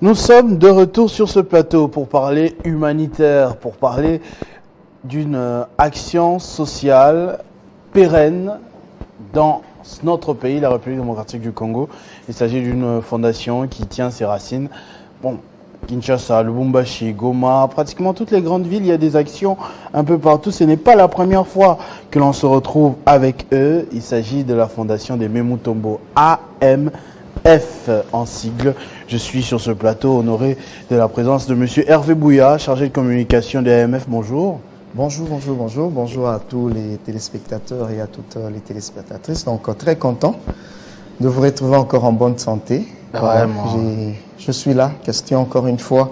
Nous sommes de retour sur ce plateau pour parler humanitaire, pour parler d'une action sociale pérenne dans notre pays, la République démocratique du Congo. Il s'agit d'une fondation qui tient ses racines. Bon, Kinshasa, Lubumbashi, Goma, pratiquement toutes les grandes villes, il y a des actions un peu partout. Ce n'est pas la première fois que l'on se retrouve avec eux. Il s'agit de la fondation des Aimé Mutombo, AMF en sigle. Je suis sur ce plateau honoré de la présence de M. Hervé Bouya, chargé de communication des AMF. Bonjour. Bonjour, bonjour, bonjour. Bonjour à tous les téléspectateurs et à toutes les téléspectatrices. Donc, très content de vous retrouver encore en bonne santé. Vraiment. Je suis là, question encore une fois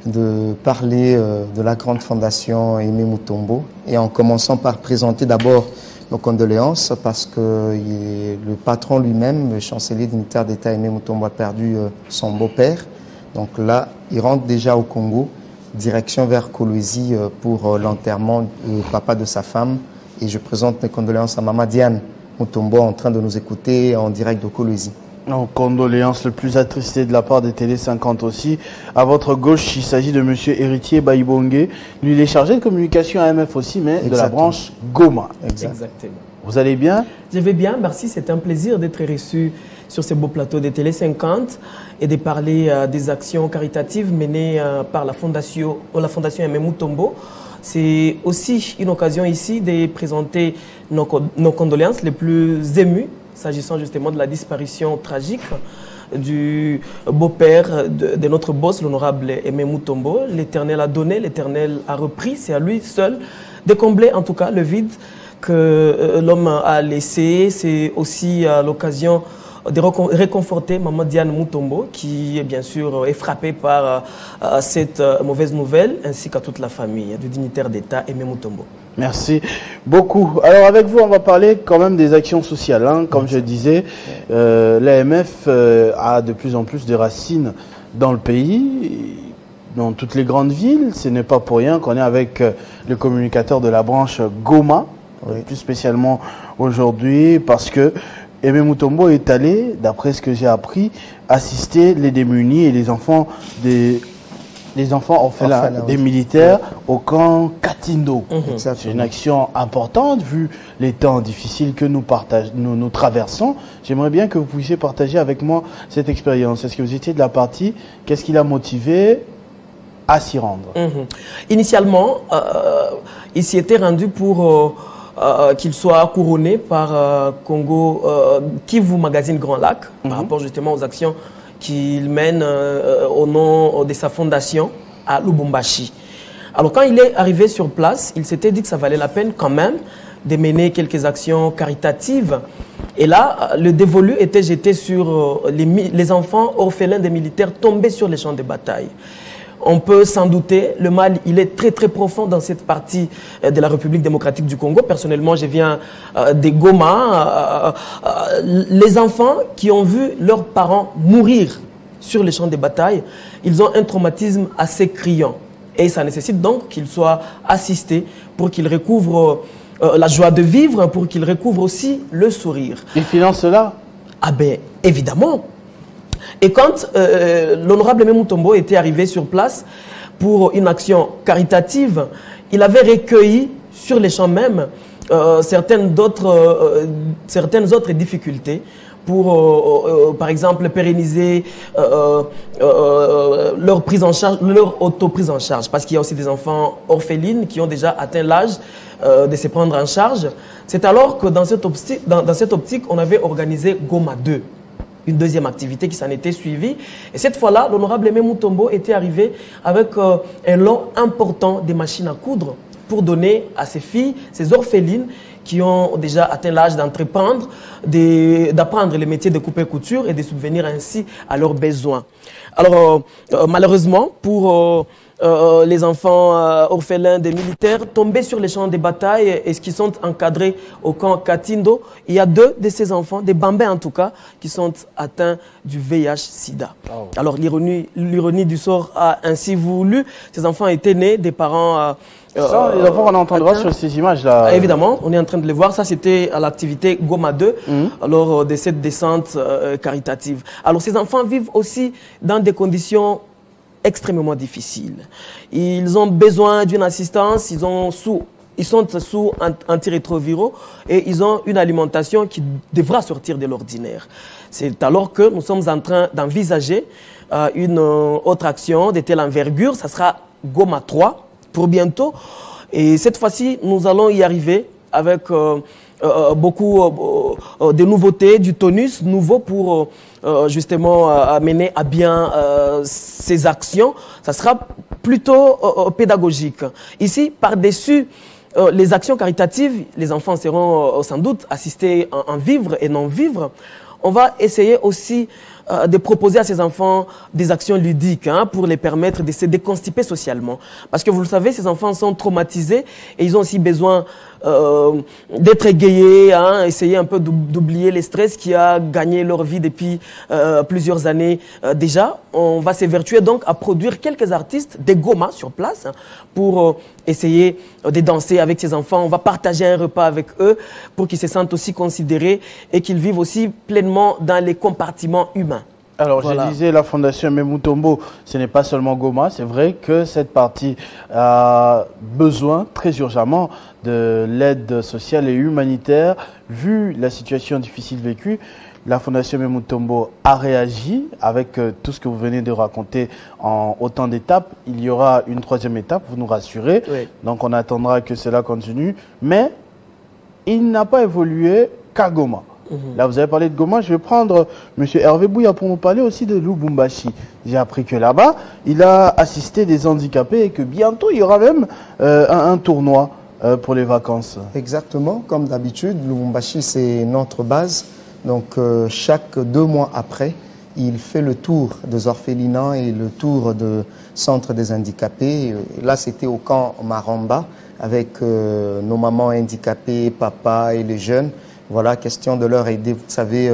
de parler de la grande fondation Aimé Mutombo et en commençant par présenter d'abord nos condoléances parce que le patron lui-même, le chancelier dignitaire d'État Aimé Mutombo a perdu son beau-père. Donc là, il rentre déjà au Congo, direction vers Kolwezi pour l'enterrement du papa de sa femme. Et je présente mes condoléances à Maman Diane Mutombo en train de nous écouter en direct de Kolwezi. Nos condoléances le plus attristées de la part des Télé 50 aussi. À votre gauche, il s'agit de M. Héritier Baïbongue. Lui, il est chargé de communication AMF aussi, mais de la branche Goma. Exactement. Vous allez bien? Je vais bien, merci. C'est un plaisir d'être reçu sur ces beaux plateaux des Télé 50 et de parler des actions caritatives menées par la fondation Aimé Mutombo. C'est aussi une occasion ici de présenter nos condoléances les plus émues s'agissant justement de la disparition tragique du beau-père de notre boss, l'honorable Aimé Mutombo. L'Éternel a donné, l'Éternel a repris. C'est à lui seul de combler en tout cas le vide que l'homme a laissé. C'est aussi l'occasion de réconforter Maman Diane Mutombo qui bien sûr est frappée par cette mauvaise nouvelle ainsi qu'à toute la famille du dignitaire d'État Aimé Mutombo. Merci beaucoup. Alors avec vous, on va parler quand même des actions sociales. Hein. Comme je disais, l'AMF a de plus en plus de racines dans le pays, dans toutes les grandes villes. Ce n'est pas pour rien qu'on est avec le communicateur de la branche Goma, plus spécialement aujourd'hui, parce que Aimé Mutombo est allé, d'après ce que j'ai appris, assister les démunis et les enfants orphelins des militaires au camp Katindo. C'est une action importante vu les temps difficiles que nous traversons. J'aimerais bien que vous puissiez partager avec moi cette expérience. Est-ce que vous étiez de la partie? Qu'est-ce qui l'a motivé à s'y rendre? Initialement, il s'y était rendu pour qu'il soit couronné par Congo Kivu Magazine Grand Lac, par rapport justement aux actions qu'il mène au nom de sa fondation à Lubumbashi. Alors quand il est arrivé sur place, il s'était dit que ça valait la peine quand même de mener quelques actions caritatives. Et là, le dévolu était jeté sur les enfants orphelins des militaires tombés sur les champs de bataille. On peut s'en douter, le mal, il est très très profond dans cette partie de la République démocratique du Congo. Personnellement, je viens des Goma. Les enfants qui ont vu leurs parents mourir sur les champs de bataille, ils ont un traumatisme assez criant. Et ça nécessite donc qu'ils soient assistés pour qu'ils recouvrent la joie de vivre, pour qu'ils recouvrent aussi le sourire. Ils financent cela? Ah ben, évidemment. Et quand l'honorable Aimé Mutombo était arrivé sur place pour une action caritative, il avait recueilli sur les champs même certaines autres difficultés pour, par exemple, pérenniser leur prise en charge, leur auto-prise en charge. Parce qu'il y a aussi des enfants orphelines qui ont déjà atteint l'âge de se prendre en charge. C'est alors que dans cette optique, on avait organisé Goma 2. Une deuxième activité qui s'en était suivie. Et cette fois-là, l'honorable Aimé Mutombo était arrivé avec un lot important de machines à coudre pour donner à ses filles, ses orphelines qui ont déjà atteint l'âge d'entreprendre, d'apprendre le métier de couper-couture et de subvenir ainsi à leurs besoins. Alors, malheureusement, pour les enfants orphelins des militaires tombés sur les champs de bataille et qui sont encadrés au camp Katindo. Il y a 2 de ces enfants, des Bambins en tout cas, qui sont atteints du VIH-Sida. Oh. Alors l'ironie du sort a ainsi voulu. Ces enfants étaient nés des parents... les enfants qu'on entendra sur ces images-là. Évidemment, on est en train de les voir. Ça, c'était à l'activité Goma 2, lors de cette descente caritative. Alors, ces enfants vivent aussi dans des conditions extrêmement difficiles. Ils ont besoin d'une assistance, ils sont sous antirétroviraux et ils ont une alimentation qui devra sortir de l'ordinaire. C'est alors que nous sommes en train d'envisager une autre action de telle envergure. Ça sera Goma 3 pour bientôt. Et cette fois-ci, nous allons y arriver avec beaucoup de nouveautés, du tonus nouveau pour justement mener à bien ces actions. Ça sera plutôt pédagogique. Ici, par-dessus les actions caritatives, les enfants seront sans doute assistés en vivre et non vivre. On va essayer aussi de proposer à ces enfants des actions ludiques pour les permettre de se déconstiper socialement. Parce que vous le savez, ces enfants sont traumatisés et ils ont aussi besoin d'être égayés, essayer un peu d'oublier les stress qui a gagné leur vie depuis plusieurs années déjà. On va s'évertuer donc à produire quelques artistes, des Goma sur place, pour essayer de danser avec ces enfants. On va partager un repas avec eux pour qu'ils se sentent aussi considérés et qu'ils vivent aussi pleinement dans les compartiments humains. Alors, voilà. Je disais, la Fondation Aimé Mutombo, ce n'est pas seulement Goma. C'est vrai que cette partie a besoin très urgemment de l'aide sociale et humanitaire. Vu la situation difficile vécue, la Fondation Aimé Mutombo a réagi avec tout ce que vous venez de raconter en autant d'étapes. Il y aura une 3e étape, vous nous rassurez. Oui. Donc, on attendra que cela continue. Mais il n'a pas évolué qu'à Goma. Là, vous avez parlé de Goma. Je vais prendre M. Hervé Bouya pour nous parler aussi de Lubumbashi. J'ai appris que là-bas, il a assisté des handicapés et que bientôt, il y aura même un tournoi pour les vacances. Exactement. Comme d'habitude, Lubumbashi, c'est notre base. Donc, chaque 2 mois après, il fait le tour des orphelinats et le tour de centre des handicapés. Et là, c'était au camp Maramba avec nos mamans handicapées, papa et les jeunes. Voilà, question de leur aider. Vous savez,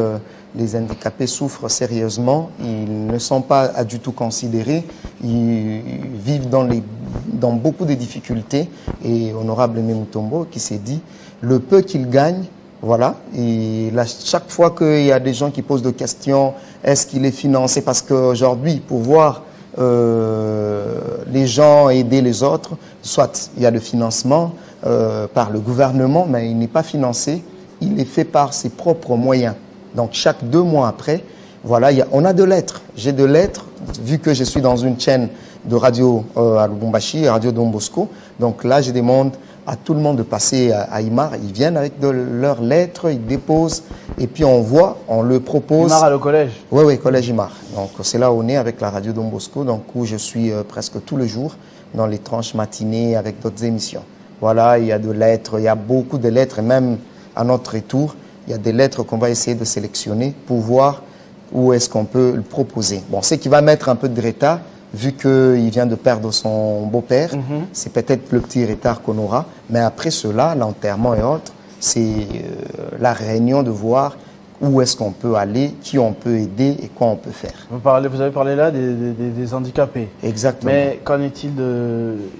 les handicapés souffrent sérieusement. Ils ne sont pas du tout considérés. Ils vivent dans beaucoup de difficultés. Et honorable Aimé Mutombo qui s'est dit, le peu qu'il gagne, voilà. Et là, chaque fois qu'il y a des gens qui posent des questions, est-ce qu'il est financé? Parce qu'aujourd'hui, pour voir les gens aider les autres, soit il y a le financement par le gouvernement, mais il n'est pas financé. Il est fait par ses propres moyens. Donc, chaque 2 mois après, voilà, on a de lettres. J'ai de lettres, vu que je suis dans une chaîne de radio à Lubumbashi, Radio Don Bosco. Donc là, je demande à tout le monde de passer à Imar. Ils viennent avec leurs lettres, ils déposent, et puis on voit, on le propose. Imar à le collège? Oui, oui, collège Imar. Donc, c'est là où on est avec la Radio Don Bosco, donc où je suis presque tous les jours dans les tranches matinées avec d'autres émissions. Voilà, il y a de lettres, il y a beaucoup de lettres, et même à notre retour, il y a des lettres qu'on va essayer de sélectionner pour voir où est-ce qu'on peut le proposer. Bon, c'est qu'il va mettre un peu de retard, vu qu'il vient de perdre son beau-père. C'est peut-être le petit retard qu'on aura. Mais après cela, l'enterrement et autres, c'est la réunion de voir où est-ce qu'on peut aller, qui on peut aider et quoi on peut faire. Vous avez parlé là des handicapés. Exactement. Mais qu'en est-il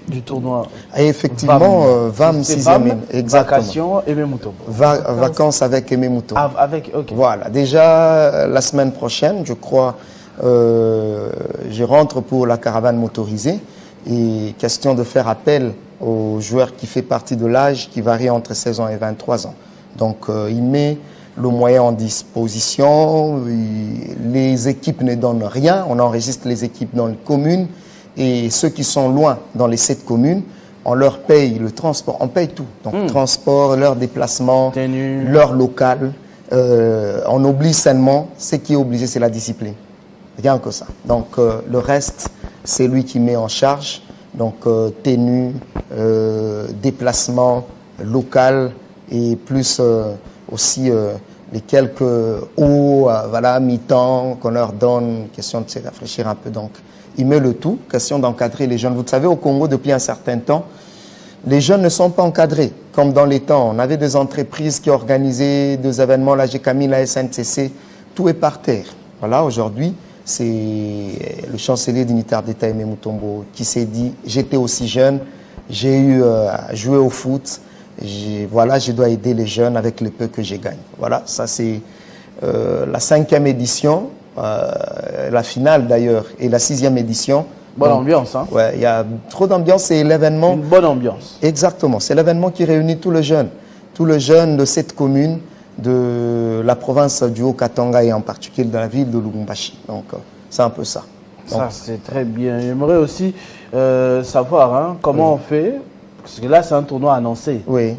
du tournoi? Et effectivement, VAM 6e. Vacations Aimé Mutombo. Vacances avec Aimé Mutombo. Okay. Voilà. Déjà, la semaine prochaine, je crois, je rentre pour la caravane motorisée. Et question de faire appel aux joueurs qui font partie de l'âge qui varie entre 16 ans et 23 ans. Donc, il met le moyen en disposition, les équipes ne donnent rien, on enregistre les équipes dans les communes et ceux qui sont loin dans les 7 communes, on leur paye le transport, on paye tout. Donc transport, leur déplacement, leur local, on oublie seulement, ce qui est obligé c'est la discipline, rien que ça. Donc le reste c'est lui qui met en charge, donc tenue, déplacement local et plus aussi les quelques hauts, voilà, mi-temps qu'on leur donne, question de se rafraîchir un peu. Donc, il met le tout, question d'encadrer les jeunes. Vous savez, au Congo, depuis un certain temps, les jeunes ne sont pas encadrés. Comme dans les temps, on avait des entreprises qui organisaient des événements, la GECAMI, la SNCC, tout est par terre. Voilà, aujourd'hui, c'est le chancelier dignitaire d'État, Aimé Mutombo, qui s'est dit, j'étais aussi jeune, j'ai eu à jouer au foot, voilà, je dois aider les jeunes avec le peu que je gagne. Voilà, ça c'est la 5e édition, la finale d'ailleurs, et la 6e édition. Bonne ambiance, hein? Ouais, il y a trop d'ambiance, c'est l'événement. Une bonne ambiance. Exactement, c'est l'événement qui réunit tous les jeunes de cette commune, de la province du Haut-Katanga et en particulier de la ville de Lubumbashi. Donc, c'est un peu ça. Donc, ça, c'est très bien. J'aimerais aussi savoir hein, comment on fait, parce que là, c'est un tournoi annoncé. Oui.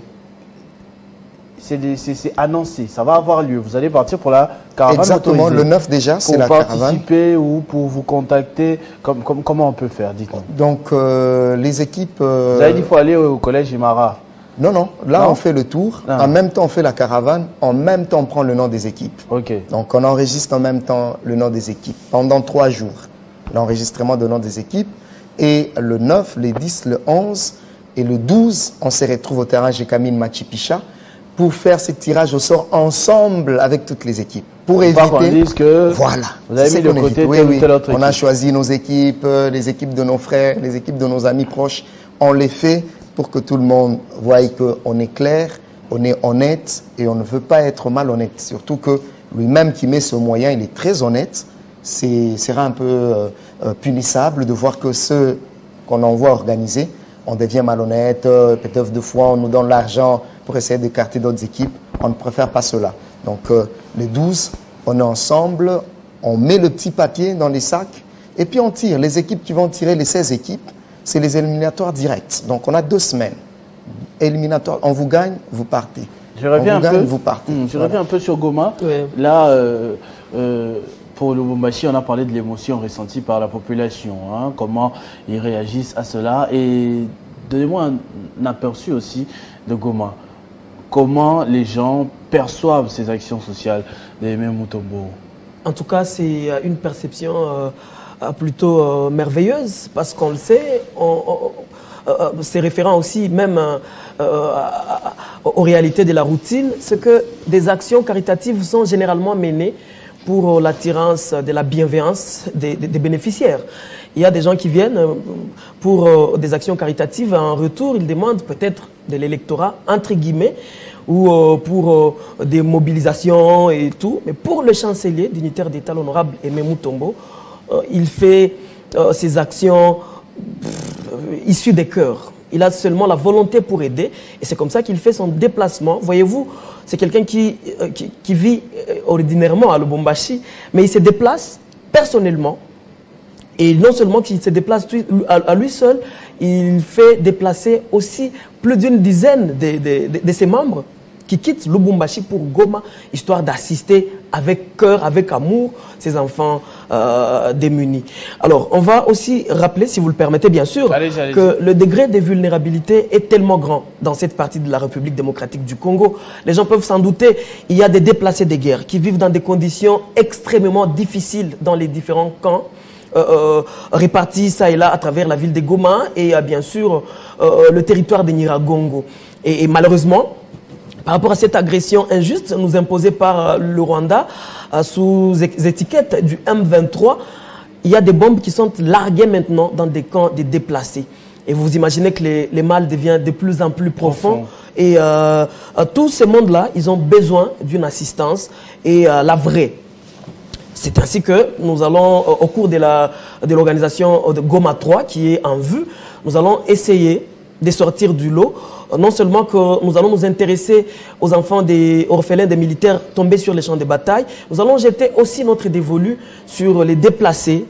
C'est annoncé, ça va avoir lieu. Vous allez partir pour la caravane exactement, autorisée. le 9 déjà, c'est la caravane. caravane. Pour participer ou pour vous contacter, comment on peut faire, dites-nous. Donc, les équipes... Vous avez dit qu'il faut aller au collège Imara. Non, non, là non? On fait le tour, Ah. en même temps on fait la caravane, en même temps on prend le nom des équipes. Ok. Donc on enregistre en même temps le nom des équipes, pendant 3 jours, l'enregistrement de nom des équipes. Et le 9, le 10, le 11 et le 12, on se retrouve au terrain GECAMI Machipicha pour faire ce tirage au sort ensemble avec toutes les équipes. Pour éviter... qu'on dise que voilà. vous avez mis de côté oui, telle oui. ou telle autre équipe. On a choisi nos équipes, les équipes de nos frères, les équipes de nos amis proches. On les fait pour que tout le monde voie qu'on est clair, on est honnête et on ne veut pas être malhonnête. Surtout que lui-même qui met ce moyen, il est très honnête. C'est un peu punissable de voir que ceux qu'on envoie organiser, on devient malhonnête, peut-être deux fois on nous donne l'argent pour essayer d'écarter d'autres équipes. On ne préfère pas cela. Donc les 12, on est ensemble, on met le petit papier dans les sacs et puis on tire. Les équipes qui vont tirer, les 16 équipes, c'est les éliminatoires directs. Donc on a 2 semaines. Éliminatoires, on vous gagne, vous partez. Je reviens, vous partez. Je reviens un peu sur Goma. Ouais. Là, pour Lubumbashi, on a parlé de l'émotion ressentie par la population. Hein, comment ils réagissent à cela. Et donnez-moi un aperçu aussi de Goma. Comment les gens perçoivent ces actions sociales d'Aimé Mutombo? En tout cas, c'est une perception plutôt merveilleuse parce qu'on le sait, c'est référent aussi même aux réalités de la routine, c'est que des actions caritatives sont généralement menées pour l'attirance de la bienveillance des bénéficiaires. Il y a des gens qui viennent pour des actions caritatives, en retour ils demandent peut-être de l'électorat, entre guillemets, ou pour des mobilisations et tout. Mais pour le chancelier dignitaire d'État, l'honorable Aimé Mutombo, il fait ses actions issues des cœurs. Il a seulement la volonté pour aider et c'est comme ça qu'il fait son déplacement. Voyez-vous, c'est quelqu'un qui vit ordinairement à Lubumbashi, mais il se déplace personnellement. Et non seulement qu'il se déplace à lui seul, il fait déplacer aussi plus d'une dizaine de ses membres qui quittent Lubumbashi pour Goma, histoire d'assister avec cœur, avec amour, ces enfants démunis. Alors, on va aussi rappeler, si vous le permettez bien sûr, que le degré de vulnérabilité est tellement grand dans cette partie de la République démocratique du Congo. Les gens peuvent s'en douter, il y a des déplacés de guerre qui vivent dans des conditions extrêmement difficiles dans les différents camps, répartis ça et là à travers la ville de Goma et bien sûr le territoire de Nyiragongo. Et malheureusement, par rapport à cette agression injuste nous imposée par le Rwanda sous étiquette du M23, il y a des bombes qui sont larguées maintenant dans des camps de déplacés. Et vous imaginez que les mal deviennent de plus en plus profonds. Et tous ces mondes-là, ils ont besoin d'une assistance et la vraie. C'est ainsi que nous allons, au cours de l'organisation de Goma 3 qui est en vue, nous allons essayer de sortir du lot. Non seulement que nous allons nous intéresser aux enfants des orphelins des militaires tombés sur les champs de bataille, nous allons jeter aussi notre dévolu sur les déplacés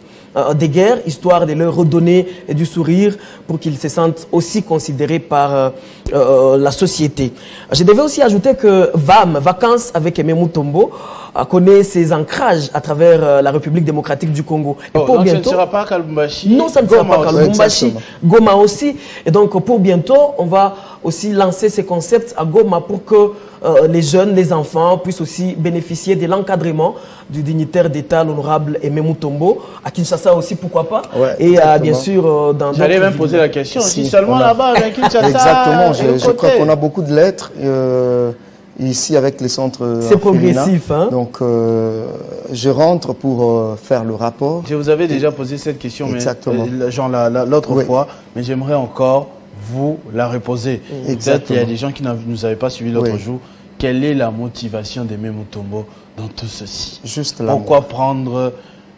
des guerres, histoire de leur redonner du sourire pour qu'ils se sentent aussi considérés par la société. Je devais aussi ajouter que VAM, Vacances avec Aimé Mutombo, connaît ses ancrages à travers la République démocratique du Congo. Et pour donc bientôt, ça ne sera pas qu'à Lubumbashi. Non, ça ne sera pas qu'à Lubumbashi. Goma aussi. Et donc pour bientôt, on va aussi lancer ces concepts à Goma pour que les jeunes, les enfants puissent aussi bénéficier de l'encadrement du dignitaire d'État, l'honorable Aimé Mutombo, à Kinshasa aussi, pourquoi pas. Ouais, et bien sûr, dans J'allais même poser la question, si seulement là-bas, avec Kinshasa. Exactement, je crois qu'on a beaucoup de lettres. Ici, avec les centres. C'est progressif, hein? Donc, je rentre pour faire le rapport. Je vous avais déjà posé cette question, exactement. Mais genre l'autre fois, mais j'aimerais encore vous la reposer. Peut-être qu'il y a des gens qui ne nous avaient pas suivi l'autre jour. Quelle est la motivation d'Aimé Mutombo dans tout ceci? Juste l'amour. Pourquoi prendre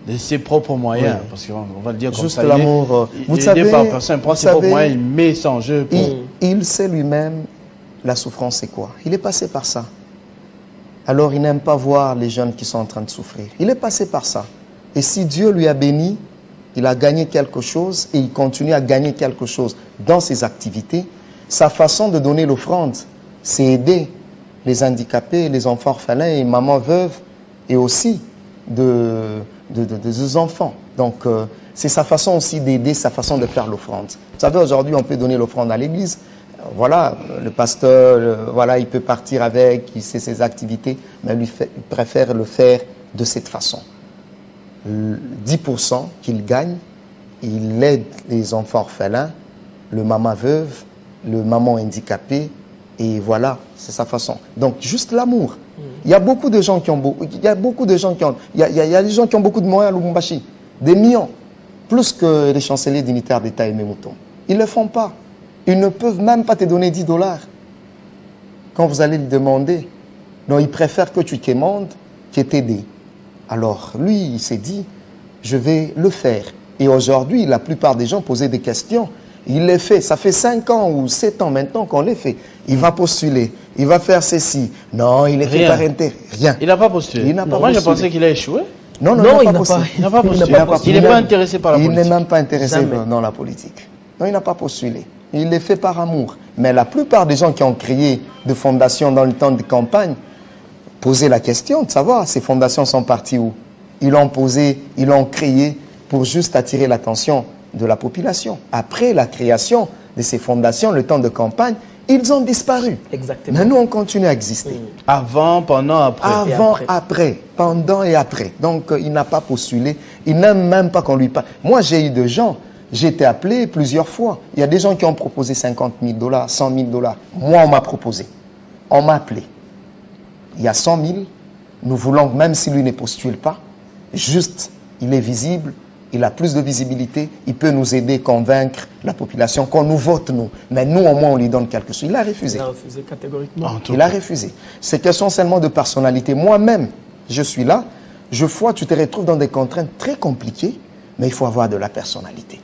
de ses propres moyens? Parce qu'on va le dire comme juste ça. Juste l'amour. Vous savez, par personne, prend ses propres moyens, il met ça en jeu. Il sait lui-même la souffrance c'est quoi. Il est passé par ça. Alors il n'aime pas voir les jeunes qui sont en train de souffrir. Il est passé par ça. Et si Dieu lui a béni, il a gagné quelque chose et il continue à gagner quelque chose dans ses activités, sa façon de donner l'offrande, c'est aider les handicapés, les enfants orphelins et mamans veuves et aussi des enfants. Donc c'est sa façon aussi d'aider, sa façon de faire l'offrande. Vous savez, aujourd'hui on peut donner l'offrande à l'église. Voilà, le pasteur, voilà, il peut partir avec, il sait ses activités, mais il préfère le faire de cette façon. 10% qu'il gagne, il aide les enfants orphelins, le maman veuve, le maman handicapé, et voilà, c'est sa façon. Donc, juste l'amour. Il y a beaucoup de gens qui ont beaucoup, il y a des gens qui ont beaucoup de moyens à Lubumbashi, des millions, plus que les chanceliers dignitaires d'État Aimé Mutombo. Ils ne le font pas. Ils ne peuvent même pas te donner 10 $. Quand vous allez lui demander, non, ils préfèrent que tu commandes que t'aider. Alors, lui, il s'est dit, je vais le faire. Et aujourd'hui, la plupart des gens posaient des questions. Il les fait. Ça fait 5 ans ou 7 ans maintenant qu'on les fait. Il va postuler. Il va faire ceci. Non, il était par intérêt. Rien. Il n'a pas postulé. Moi, je pensais qu'il a échoué. Non, il n'a pas postulé. Il n'est pas intéressé par la politique. Il n'est même pas intéressé dans la politique. Non, il n'a pas postulé. Il les fait par amour. Mais la plupart des gens qui ont créé des fondations dans le temps de campagne posaient la question de savoir ces fondations sont parties où. Ils l'ont posé, ils l'ont créé pour juste attirer l'attention de la population. Après la création de ces fondations, le temps de campagne, ils ont disparu. Exactement. Mais nous, on continue à exister. Avant, pendant, après. Avant, après. Pendant et après. Donc, il n'a pas postulé. Il n'aime même pas qu'on lui parle. Moi, j'ai eu des gens... J'ai été appelé plusieurs fois. Il y a des gens qui ont proposé 50 000 $, 100 000 $. Moi, on m'a proposé. On m'a appelé. Il y a 100 000. Nous voulons, même si lui ne postule pas, juste, il est visible, il a plus de visibilité, il peut nous aider, convaincre la population qu'on nous vote, nous. Mais nous, au moins, on lui donne quelque chose. Il a refusé. Il a refusé catégoriquement. Il a refusé. C'est question seulement de personnalité. Moi-même, je suis là. Tu te retrouves dans des contraintes très compliquées, mais il faut avoir de la personnalité.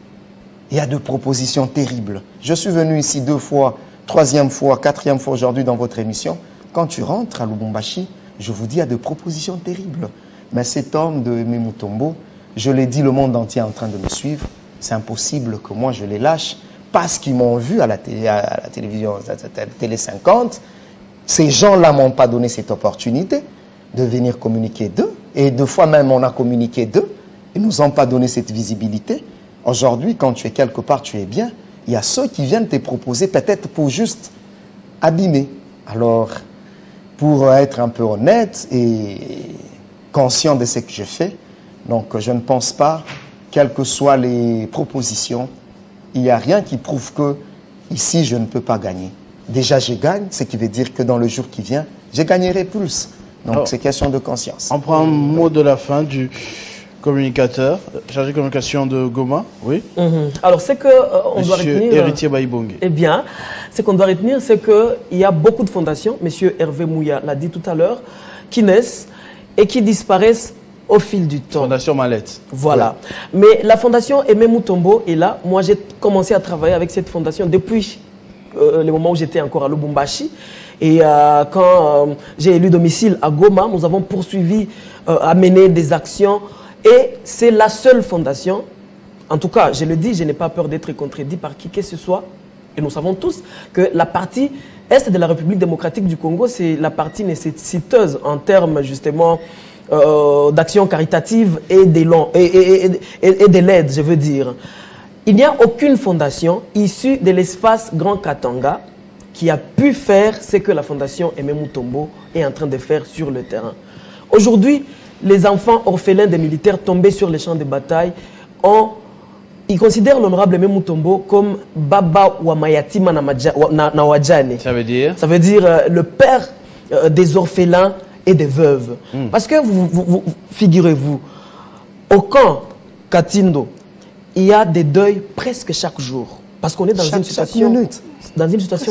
Il y a de propositions terribles. Je suis venu ici 2 fois, 3e fois, 4e fois aujourd'hui dans votre émission. Quand tu rentres à Lubumbashi, je vous dis, il y a de propositions terribles. Mais cet homme de Aimé Mutombo, je l'ai dit, le monde entier est en train de me suivre. C'est impossible que moi je les lâche parce qu'ils m'ont vu à la télévision, à la Télé 50. Ces gens-là ne m'ont pas donné cette opportunité de venir communiquer d'eux. Et 2 fois même, on a communiqué d'eux. Ils ne nous ont pas donné cette visibilité. Aujourd'hui, quand tu es quelque part, tu es bien. Il y a ceux qui viennent te proposer peut-être pour juste abîmer. Alors, pour être un peu honnête et conscient de ce que je fais, donc je ne pense pas, quelles que soient les propositions, il n'y a rien qui prouve que ici, je ne peux pas gagner. Déjà, je gagne, ce qui veut dire que dans le jour qui vient, je gagnerai plus. Donc, c'est question de conscience. On prend un mot de la fin du... communicateur, chargé de communication de Goma, oui. Alors, c'est que on doit retenir... Héritier Baïbongue. Eh bien, ce qu'on doit retenir, c'est qu'il y a beaucoup de fondations, M. Hervé Mouya l'a dit tout à l'heure, qui naissent et qui disparaissent au fil du temps. Fondation Mallette. Voilà. Ouais. Mais la fondation Aimé Mutombo est là. Moi, j'ai commencé à travailler avec cette fondation depuis le moment où j'étais encore à Lubumbashi. Et quand j'ai élu domicile à Goma, nous avons poursuivi à mener des actions. Et c'est la seule fondation, en tout cas, je le dis, je n'ai pas peur d'être contredit par qui que ce soit. Et nous savons tous que la partie est de la République démocratique du Congo, c'est la partie nécessiteuse en termes justement d'action caritative et de l'aide, je veux dire. Il n'y a aucune fondation issue de l'espace Grand Katanga qui a pu faire ce que la Fondation Aimé Mutombo est en train de faire sur le terrain. Aujourd'hui, les enfants orphelins des militaires tombés sur les champs de bataille ils considèrent l'honorable Aimé Mutombo comme Baba Wamayatima Nawajane. Ça veut dire? Ça veut dire le père des orphelins et des veuves. Parce que figurez-vous, au camp Katindo, il y a des deuils presque chaque jour. Parce qu'on est dans une situation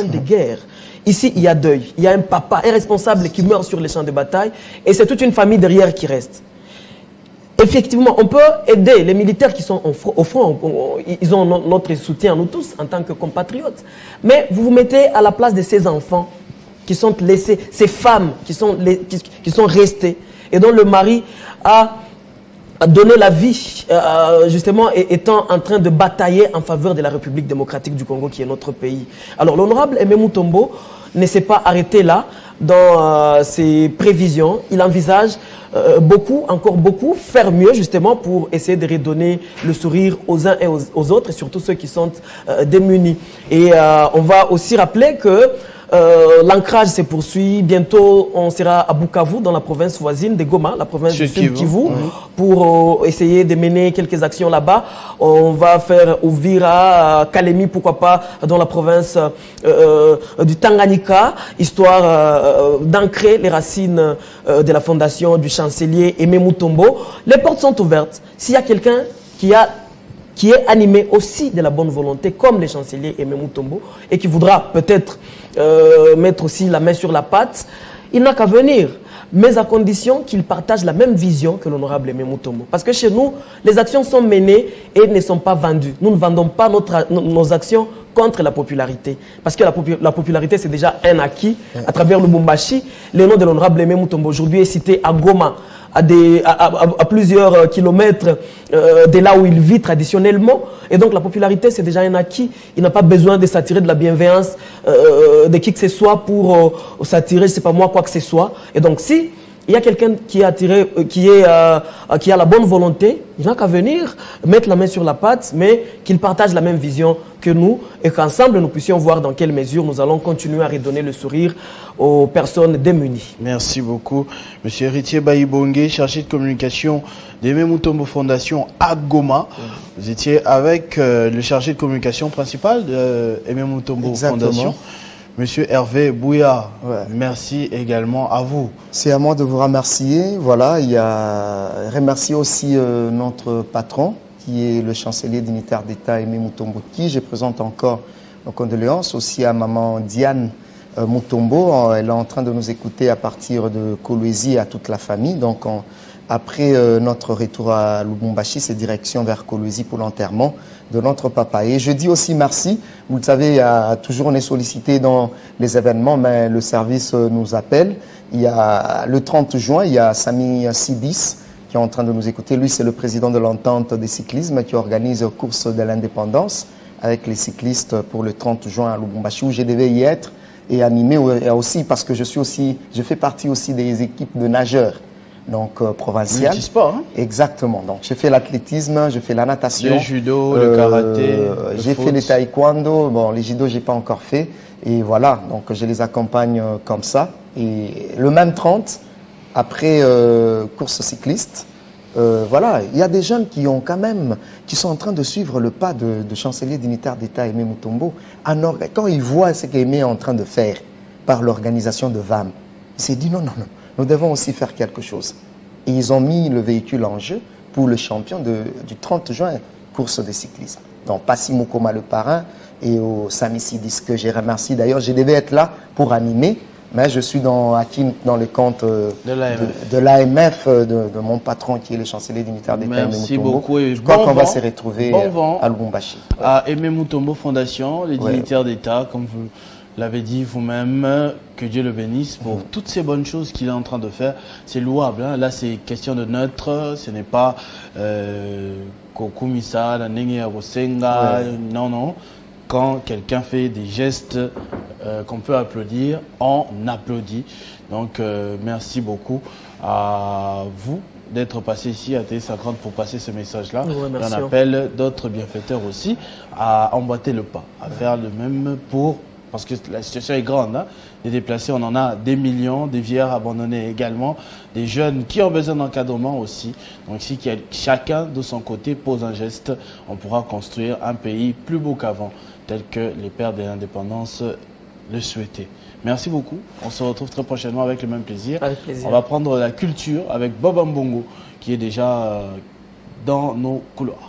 de guerre. Ici, il y a deuil. Il y a un papa, un responsable qui meurt sur les champs de bataille et c'est toute une famille derrière qui reste. Effectivement, on peut aider les militaires qui sont au front. Ils ont notre soutien, nous tous, en tant que compatriotes. Mais vous vous mettez à la place de ces enfants qui sont laissés, ces femmes qui sont restées et dont le mari a donné la vie, justement, étant en train de batailler en faveur de la République démocratique du Congo, qui est notre pays. Alors, l'honorable Aimé Mutombo ne s'est pas arrêté là dans ses prévisions. Il envisage encore beaucoup, faire mieux justement pour essayer de redonner le sourire aux uns et aux autres, et surtout ceux qui sont démunis. Et on va aussi rappeler que l'ancrage se poursuit. Bientôt, on sera à Bukavu, dans la province voisine de Goma, la province du Sud Kivu, pour essayer de mener quelques actions là-bas. On va faire Uvira, Kalemi, pourquoi pas, dans la province du Tanganyika, histoire d'ancrer les racines de la fondation du chancelier Aimé Mutombo. Les portes sont ouvertes. S'il y a quelqu'un qui est animé aussi de la bonne volonté, comme le chancelier Aimé Mutombo, et qui voudra peut-être mettre aussi la main sur la pâte, il n'a qu'à venir, mais à condition qu'il partage la même vision que l'honorable Aimé Mutombo. Parce que chez nous, les actions sont menées et ne sont pas vendues. Nous ne vendons pas nos actions contre la popularité. Parce que la popularité, c'est déjà un acquis à travers le Lubumbashi. Le nom de l'honorable Aimé Mutombo aujourd'hui est cité à Goma, à plusieurs kilomètres de là où il vit traditionnellement. Et donc la popularité, c'est déjà un acquis. Il n'a pas besoin de s'attirer de la bienveillance de qui que ce soit pour s'attirer, je ne sais pas moi, quoi que ce soit. Et donc si il y a quelqu'un qui est attiré, qui a la bonne volonté, il n'a qu'à venir mettre la main sur la pâte, mais qu'il partage la même vision que nous et qu'ensemble nous puissions voir dans quelle mesure nous allons continuer à redonner le sourire aux personnes démunies. Merci beaucoup. Monsieur Héritier Baïbongue, chargé de communication d'Aimé Mutombo Fondation à Goma. Vous étiez avec le chargé de communication principal d'Aimé Mutombo Fondation. Monsieur Hervé Bouya, merci également à vous. C'est à moi de vous remercier. Voilà, il y a remercier aussi notre patron, qui est le chancelier dignitaire d'État Aimé Mutombo, qui je présente encore nos condoléances, aussi à maman Diane Mutombo. Elle est en train de nous écouter à partir de Kolwezi et à toute la famille. Donc, après notre retour à Lubumbashi, c'est direction vers Kolwezi pour l'enterrement de notre papa. Et je dis aussi merci. Vous le savez, on est sollicité dans les événements, mais le service nous appelle. Il y a le 30 juin, il y a Sami Sidis qui est en train de nous écouter. Lui, c'est le président de l'entente des cyclismes qui organise la course de l'indépendance avec les cyclistes pour le 30 juin à Lubumbashi, où je devais y être et animer aussi parce que je fais partie aussi des équipes de nageurs. Donc provincial. Multisport, hein? Exactement. Donc j'ai fait l'athlétisme, j'ai fait la natation, le judo, le karaté, j'ai fait le taekwondo. Bon, les judo j'ai pas encore fait. Et voilà. Donc je les accompagne comme ça. Et le même 30 après course cycliste. Voilà, il y a des jeunes qui sont en train de suivre le pas de chancelier dignitaire d'État Aimé Mutombo. Quand ils voient ce qu'Aimé est en train de faire par l'organisation de VAM, il s'est dit non. Nous devons aussi faire quelque chose. Et ils ont mis le véhicule en jeu pour le champion du 30 juin, course de cyclisme. Donc, Passi Mukoma, le parrain, et au Sami Sidis, que j'ai remercié. D'ailleurs, je devais être là pour animer, mais je suis dans le compte de l'AMF, de mon patron qui est le chancelier dignitaire d'État. Merci beaucoup. Et je crois qu'on va se retrouver à Lubumbashi. À Aimé Mutombo Fondation, les dignitaires d'État, comme vous l'avez dit vous-même, que Dieu le bénisse pour toutes ces bonnes choses qu'il est en train de faire. C'est louable. Hein. Là, c'est question de neutre. Ce n'est pas Kokumisa, Nanenge Awosenga. Non. Quand quelqu'un fait des gestes qu'on peut applaudir, on applaudit. Donc, merci beaucoup à vous d'être passé ici à TS50 pour passer ce message-là. On appelle d'autres bienfaiteurs aussi à emboîter le pas, à faire le même pour parce que la situation est grande, hein. Des déplacés, on en a des millions, des vieillards abandonnés également, des jeunes qui ont besoin d'encadrement aussi. Donc si chacun de son côté pose un geste, on pourra construire un pays plus beau qu'avant, tel que les pères de l'indépendance le souhaitaient. Merci beaucoup. On se retrouve très prochainement avec le même plaisir. Avec plaisir. On va prendre la culture avec Bob Mbongo qui est déjà dans nos couloirs.